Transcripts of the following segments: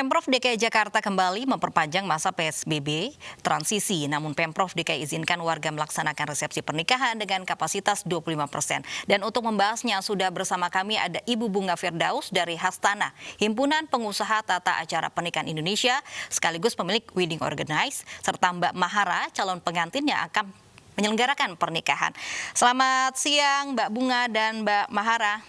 Pemprov DKI Jakarta kembali memperpanjang masa PSBB transisi, namun Pemprov DKI izinkan warga melaksanakan resepsi pernikahan dengan kapasitas 25%. Dan untuk membahasnya sudah bersama kami ada Ibu Bunga Firdaus dari Hastana, Himpunan Pengusaha Tata Acara Pernikahan Indonesia, sekaligus pemilik Wedding Organize, serta Mbak Mahara, calon pengantin yang akan menyelenggarakan pernikahan. Selamat siang Mbak Bunga dan Mbak Mahara.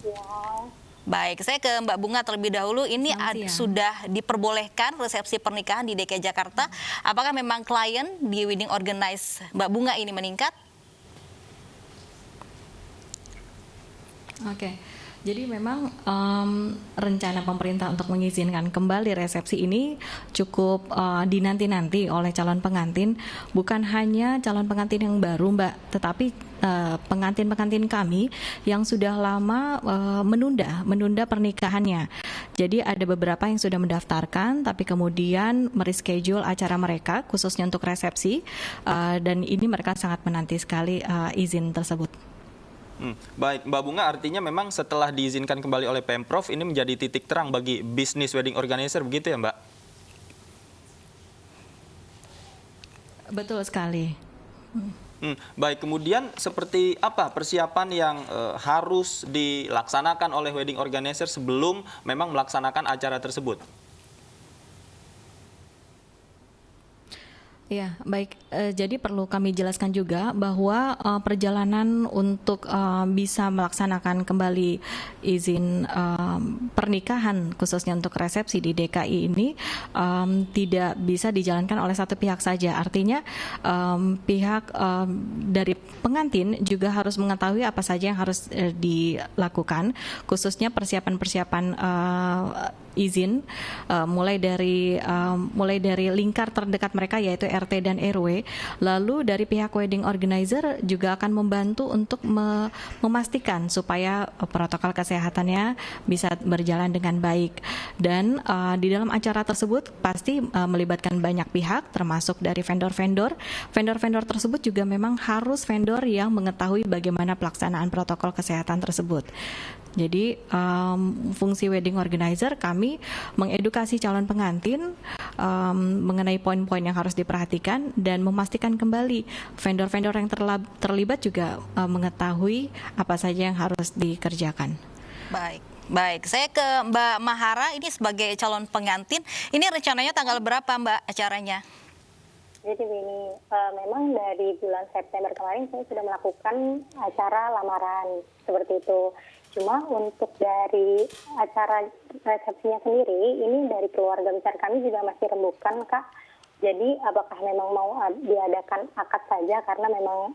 Ya. Baik, saya ke Mbak Bunga terlebih dahulu. Ini sudah diperbolehkan resepsi pernikahan di DKI Jakarta. Apakah memang klien di Wedding Organize Mbak Bunga ini meningkat? Oke, jadi memang rencana pemerintah untuk mengizinkan kembali resepsi ini cukup dinanti-nanti oleh calon pengantin. Bukan hanya calon pengantin yang baru, Mbak, tetapi pengantin-pengantin kami yang sudah lama menunda pernikahannya. Jadi ada beberapa yang sudah mendaftarkan tapi kemudian mereschedule acara mereka khususnya untuk resepsi, dan ini mereka sangat menanti sekali izin tersebut. Baik, Mbak Bunga, artinya memang setelah diizinkan kembali oleh Pemprov ini menjadi titik terang bagi bisnis wedding organizer, begitu ya, Mbak? Betul sekali. Baik, kemudian seperti apa persiapan yang harus dilaksanakan oleh wedding organizer sebelum memang melaksanakan acara tersebut? Ya, baik. Jadi perlu kami jelaskan juga bahwa perjalanan untuk bisa melaksanakan kembali izin pernikahan khususnya untuk resepsi di DKI ini tidak bisa dijalankan oleh satu pihak saja. Artinya pihak dari pengantin juga harus mengetahui apa saja yang harus dilakukan, khususnya persiapan-persiapan izin mulai dari lingkar terdekat mereka yaitu RT dan RW. Lalu dari pihak wedding organizer juga akan membantu untuk memastikan supaya protokol kesehatannya bisa berjalan dengan baik. Dan di dalam acara tersebut pasti melibatkan banyak pihak termasuk dari vendor-vendor. Vendor-vendor tersebut juga memang harus vendor yang mengetahui bagaimana pelaksanaan protokol kesehatan tersebut. Jadi fungsi wedding organizer kami mengedukasi calon pengantin mengenai poin-poin yang harus diperhatikan dan memastikan kembali vendor-vendor yang terlibat juga mengetahui apa saja yang harus dikerjakan. Baik. Saya ke Mbak Mahara, ini sebagai calon pengantin, ini rencananya tanggal berapa Mbak acaranya? Jadi ini memang dari bulan September kemarin saya sudah melakukan acara lamaran seperti itu. Cuma untuk dari acara resepsinya sendiri, ini dari keluarga besar kami juga masih rembukan, Kak. Jadi apakah memang mau diadakan akad saja karena memang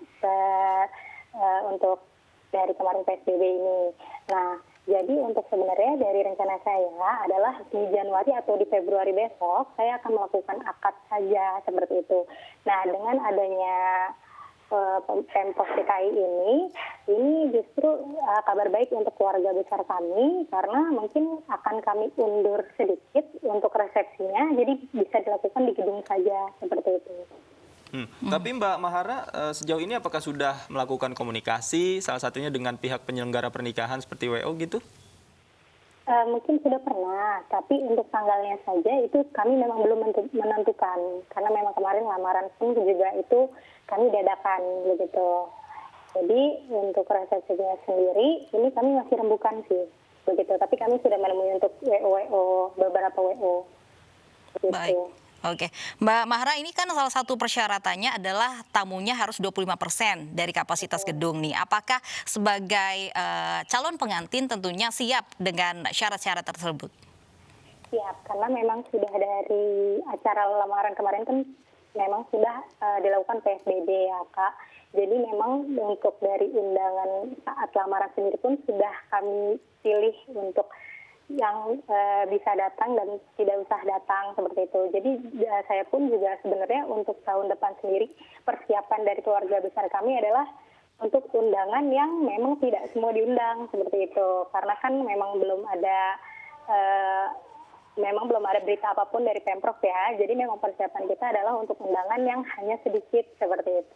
untuk dari kemarin PSBB ini. Nah, jadi untuk sebenarnya dari rencana saya adalah di Januari atau di Februari besok, saya akan melakukan akad saja seperti itu. Nah, dengan adanya Pemprov DKI ini justru kabar baik untuk keluarga besar kami karena mungkin akan kami undur sedikit untuk resepsinya, jadi bisa dilakukan di gedung saja seperti itu. Tapi Mbak Mahara, sejauh ini apakah sudah melakukan komunikasi salah satunya dengan pihak penyelenggara pernikahan seperti WO gitu? Mungkin sudah pernah, tapi untuk tanggalnya saja itu kami memang belum menentukan karena memang kemarin lamaran pun juga itu kami dadakan begitu. Jadi untuk resepsinya sendiri ini kami masih rembukan sih begitu, tapi kami sudah menemui untuk beberapa WO. Begitu. Baik. Oke, Mbak Mahara, ini kan salah satu persyaratannya adalah tamunya harus 25% dari kapasitas gedung nih. Apakah sebagai calon pengantin tentunya siap dengan syarat-syarat tersebut? Siap, karena memang sudah dari acara lamaran kemarin kan memang sudah dilakukan PSBB ya, Kak. Jadi memang untuk dari undangan saat lamaran sendiri pun sudah kami pilih untuk yang bisa datang dan tidak usah datang seperti itu. Jadi saya pun juga sebenarnya untuk tahun depan sendiri persiapan dari keluarga besar kami adalah untuk undangan yang memang tidak semua diundang seperti itu. Karena kan memang belum ada berita apapun dari Pemprov ya. Jadi memang persiapan kita adalah untuk undangan yang hanya sedikit seperti itu.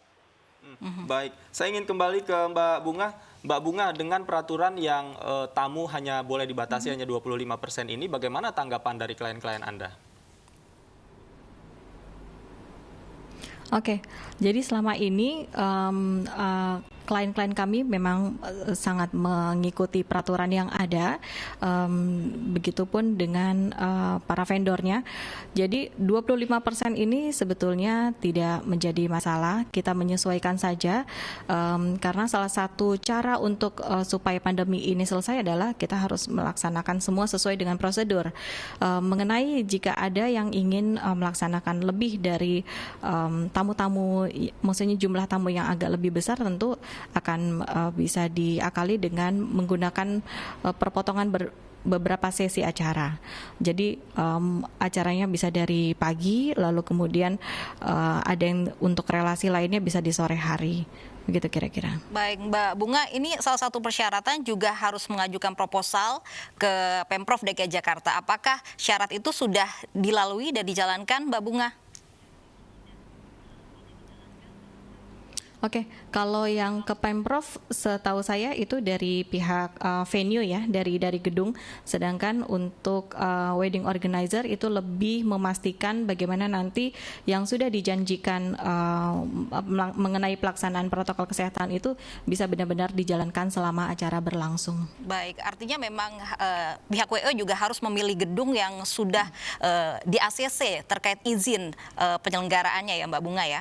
Baik, saya ingin kembali ke Mbak Bunga. Mbak Bunga, dengan peraturan yang tamu hanya boleh dibatasi hanya 25% ini, bagaimana tanggapan dari klien-klien Anda? Oke, jadi selama ini klien-klien kami memang sangat mengikuti peraturan yang ada, begitupun dengan para vendornya. Jadi 25% ini sebetulnya tidak menjadi masalah, kita menyesuaikan saja, karena salah satu cara untuk supaya pandemi ini selesai adalah kita harus melaksanakan semua sesuai dengan prosedur. Mengenai jika ada yang ingin melaksanakan lebih dari tamu-tamu, maksudnya jumlah tamu yang agak lebih besar, tentu akan bisa diakali dengan menggunakan perpotongan beberapa sesi acara. Jadi acaranya bisa dari pagi, lalu kemudian ada yang untuk relasi lainnya bisa di sore hari. Begitu kira-kira. Baik, Mbak Bunga, ini salah satu persyaratan juga harus mengajukan proposal ke Pemprov DKI Jakarta. Apakah syarat itu sudah dilalui dan dijalankan, Mbak Bunga? Oke, kalau yang ke Pemprov setahu saya itu dari pihak venue ya, dari gedung. Sedangkan untuk wedding organizer itu lebih memastikan bagaimana nanti yang sudah dijanjikan mengenai pelaksanaan protokol kesehatan itu bisa benar-benar dijalankan selama acara berlangsung. Baik, artinya memang pihak WO juga harus memilih gedung yang sudah di ACC terkait izin penyelenggaraannya ya, Mbak Bunga ya?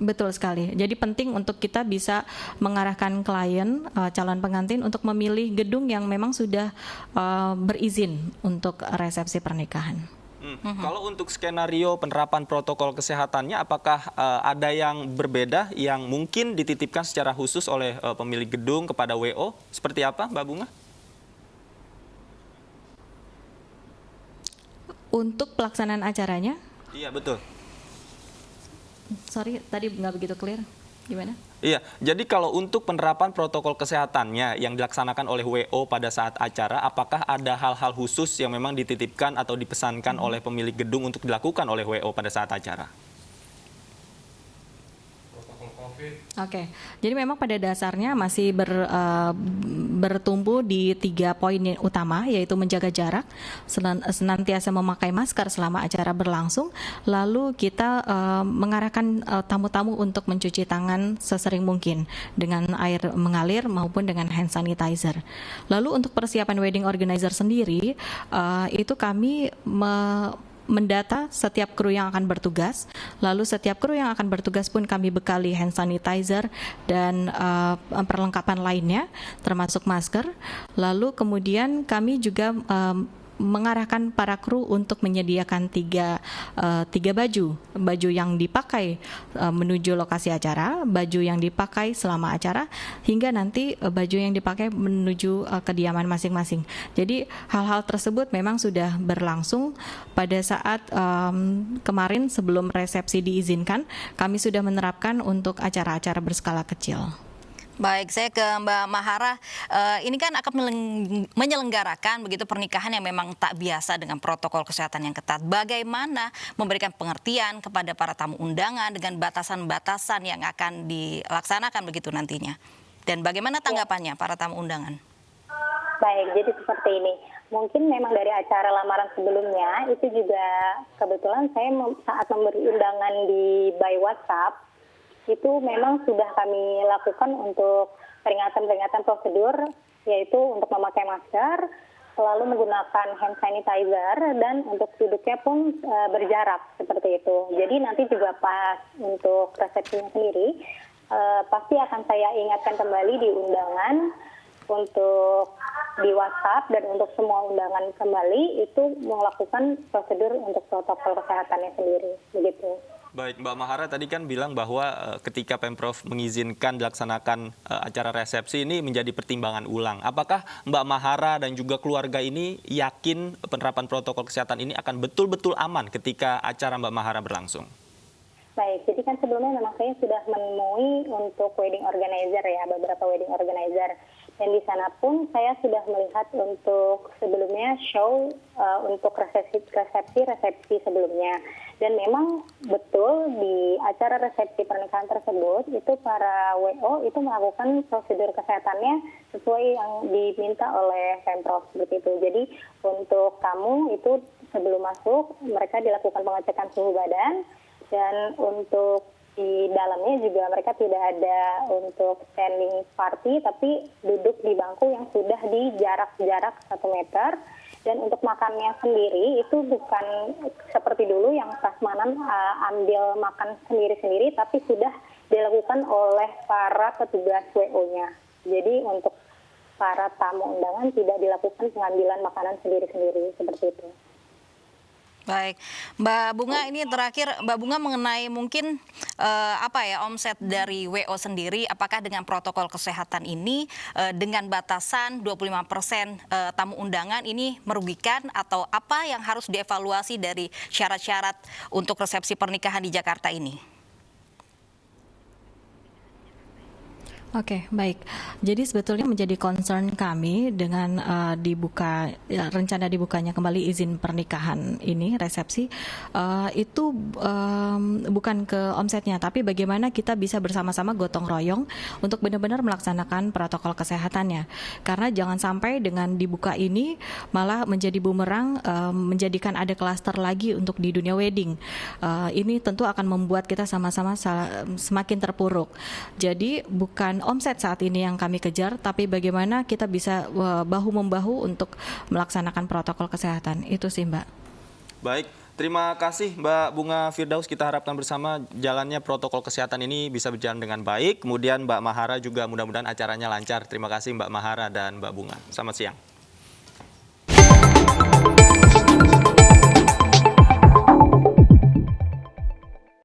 Betul sekali. Jadi penting untuk kita bisa mengarahkan klien, calon pengantin untuk memilih gedung yang memang sudah berizin untuk resepsi pernikahan. Kalau untuk skenario penerapan protokol kesehatannya, apakah ada yang berbeda yang mungkin dititipkan secara khusus oleh pemilik gedung kepada WO? Seperti apa, Mbak Bunga? Untuk pelaksanaan acaranya? Iya, betul. Sorry, tadi nggak begitu clear. Gimana? Iya, jadi kalau untuk penerapan protokol kesehatannya yang dilaksanakan oleh WO pada saat acara, apakah ada hal-hal khusus yang memang dititipkan atau dipesankan oleh pemilik gedung untuk dilakukan oleh WO pada saat acara? Oke, jadi memang pada dasarnya masih bertumpu di 3 poin utama, yaitu menjaga jarak, senantiasa memakai masker selama acara berlangsung, lalu kita mengarahkan tamu-tamu untuk mencuci tangan sesering mungkin dengan air mengalir maupun dengan hand sanitizer. Lalu untuk persiapan wedding organizer sendiri, itu kami mendata setiap kru yang akan bertugas, lalu setiap kru yang akan bertugas pun kami bekali hand sanitizer dan perlengkapan lainnya termasuk masker. Lalu kemudian kami juga mengarahkan para kru untuk menyediakan tiga baju yang dipakai menuju lokasi acara, baju yang dipakai selama acara, hingga nanti baju yang dipakai menuju kediaman masing-masing. Jadi hal-hal tersebut memang sudah berlangsung pada saat kemarin sebelum resepsi diizinkan, kami sudah menerapkan untuk acara-acara berskala kecil. Baik, saya ke Mbak Mahara. Ini kan akan menyelenggarakan begitu pernikahan yang memang tak biasa dengan protokol kesehatan yang ketat. Bagaimana memberikan pengertian kepada para tamu undangan dengan batasan-batasan yang akan dilaksanakan begitu nantinya? Dan bagaimana tanggapannya para tamu undangan? Baik, jadi seperti ini. Mungkin memang dari acara lamaran sebelumnya itu juga kebetulan saya saat memberi undangan di by WhatsApp itu memang sudah kami lakukan untuk peringatan-peringatan prosedur, yaitu untuk memakai masker, selalu menggunakan hand sanitizer, dan untuk duduknya pun berjarak seperti itu. Jadi nanti juga pas untuk resepsinya sendiri, pasti akan saya ingatkan kembali di undangan untuk di WhatsApp dan untuk semua undangan kembali itu melakukan prosedur untuk protokol kesehatannya sendiri, begitu. Baik, Mbak Mahara tadi kan bilang bahwa ketika Pemprov mengizinkan dilaksanakan acara resepsi ini menjadi pertimbangan ulang. Apakah Mbak Mahara dan juga keluarga ini yakin penerapan protokol kesehatan ini akan betul-betul aman ketika acara Mbak Mahara berlangsung? Baik, jadi kan sebelumnya memang saya sudah menemui untuk wedding organizer ya, beberapa wedding organizer. Dan di sana pun saya sudah melihat untuk sebelumnya show untuk resepsi sebelumnya. Dan memang betul di acara resepsi pernikahan tersebut itu para WO itu melakukan prosedur kesehatannya sesuai yang diminta oleh Pemprov seperti itu. Jadi untuk tamu itu sebelum masuk mereka dilakukan pengecekan suhu badan, dan untuk di dalamnya juga mereka tidak ada untuk standing party, tapi duduk di bangku yang sudah di jarak 1 meter. Dan untuk makannya sendiri itu bukan seperti dulu yang prasmanan ambil makan sendiri-sendiri, tapi sudah dilakukan oleh para petugas WO-nya. Jadi untuk para tamu undangan tidak dilakukan pengambilan makanan sendiri-sendiri seperti itu. Baik, Mbak Bunga, ini terakhir Mbak Bunga mengenai mungkin omset dari WO sendiri, apakah dengan protokol kesehatan ini dengan batasan 25% tamu undangan ini merugikan, atau apa yang harus dievaluasi dari syarat-syarat untuk resepsi pernikahan di Jakarta ini? Oke, baik. Jadi sebetulnya menjadi concern kami dengan rencana dibukanya kembali izin pernikahan ini, resepsi, itu bukan ke omsetnya, tapi bagaimana kita bisa bersama-sama gotong royong untuk benar-benar melaksanakan protokol kesehatannya. Karena jangan sampai dengan dibuka ini malah menjadi bumerang, menjadikan ada klaster lagi untuk di dunia wedding. Ini tentu akan membuat kita sama-sama semakin terpuruk. Jadi bukan omset saat ini yang kami kejar, tapi bagaimana kita bisa bahu-membahu untuk melaksanakan protokol kesehatan. Itu sih, Mbak. Baik, terima kasih Mbak Bunga Firdaus. Kita harapkan bersama jalannya protokol kesehatan ini bisa berjalan dengan baik. Kemudian Mbak Mahara juga mudah-mudahan acaranya lancar. Terima kasih Mbak Mahara dan Mbak Bunga. Selamat siang.